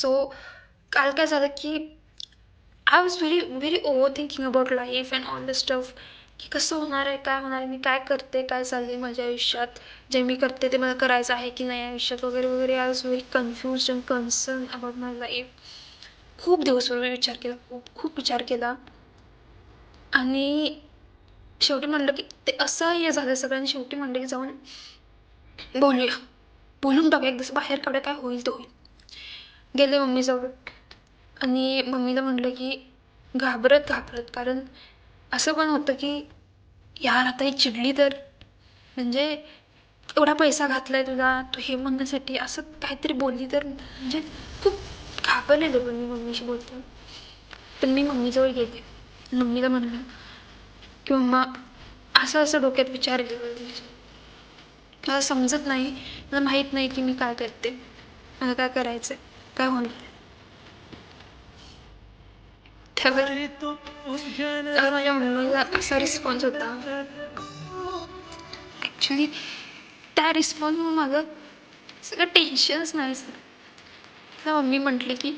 So काल काय झालं की I was very very over thinking about life and all the stuff, की कसं होणार आहे, काय होणार आहे, मी काय करते, काय चाललंय माझ्या आयुष्यात, जे मी करते ते मला करायचं आहे की नाही आयुष्यात वगैरे वगैरे. I was very confuse and concern about my life. खूप दिवसपूर्वी विचार केला, खूप खूप विचार केला. आणि शेवटी म्हणलं की ते असं हे झालं सगळ्यांनी, शेवटी म्हणलं की जाऊन बोलूया, बोलून टाकूया, एकदा बाहेर काढूया, काय होईल ते होईल. गेले मम्मीजवळ आणि मम्मीला म्हटलं की घाबरत घाबरत, कारण असं पण होतं की यार आता ही चिडली तर, म्हणजे एवढा पैसा घातलाय तुला, तू हे म्हणण्यासाठी असं काहीतरी बोलली तर, म्हणजे खूप घाबरलेलो पण मी मम्मीशी बोलतो. पण मी मम्मीजवळ गेले, मम्मीला म्हणलं की मम्मा असं असं डोक्यात विचार येतो, मला समजत नाही, मला माहीत नाही की मी काय करते, मला काय करायचं, काय होणार. त्यावर माझ्या मम्मीला असा रिस्पॉन्स होता. ॲक्च्युली त्या रिस्पॉन्समुळे माझं सगळं टेन्शनच नाही सर. तर मम्मी म्हटली की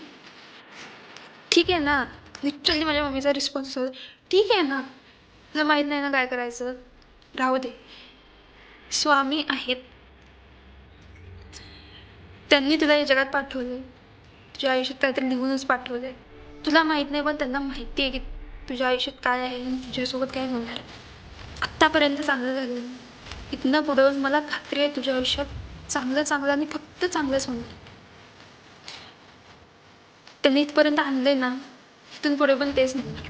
ठीक आहे ना, लिटरली माझ्या मम्मीचा रिस्पॉन्स होता, ठीक आहे ना, तुला माहीत नाही ना काय करायचं, राहू दे, स्वामी आहेत, त्यांनी तुला या जगात पाठवले, तुझ्या आयुष्यात काहीतरी लिहूनच पाठवले. तुला माहीत नाही पण त्यांना माहिती आहे की तुझ्या आयुष्यात काय आहे आणि तुझ्यासोबत काय होणार. आत्तापर्यंत चांगलं झालं, इथनं पुढं मला खात्री आहे तुझ्या आयुष्यात चांगलं चांगलं आणि फक्त चांगलंच होणार. त्यांनी इथपर्यंत आणलंय ना, इथून पुढे पण तेच होणार.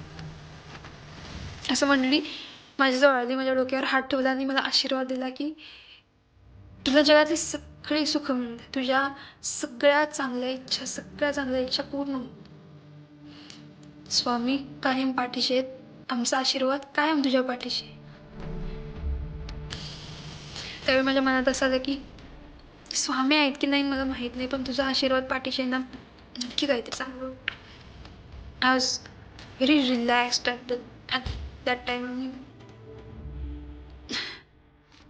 असं म्हणली, माझ्याजवळ आली, माझ्या डोक्यावर हात ठेवला आणि मला आशीर्वाद दिला की तुला जगातली सगळी सुख मिळून दे, तुझ्या सगळ्या चांगल्या इच्छा, सगळ्या चांगल्या इच्छा पूर्ण होऊ. स्वामी कायम पाठीशी आहेत, आमचा आशीर्वाद कायम तुझ्या पाठीशी. त्यावेळी माझ्या मनात असं आलं की स्वामी आहेत की नाही मला माहीत नाही, पण तुझा आशीर्वाद पाठीशी आहे ना, नक्की काहीतरी चांगलं. I was very relaxed at that time.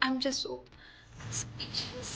I am just so speechless.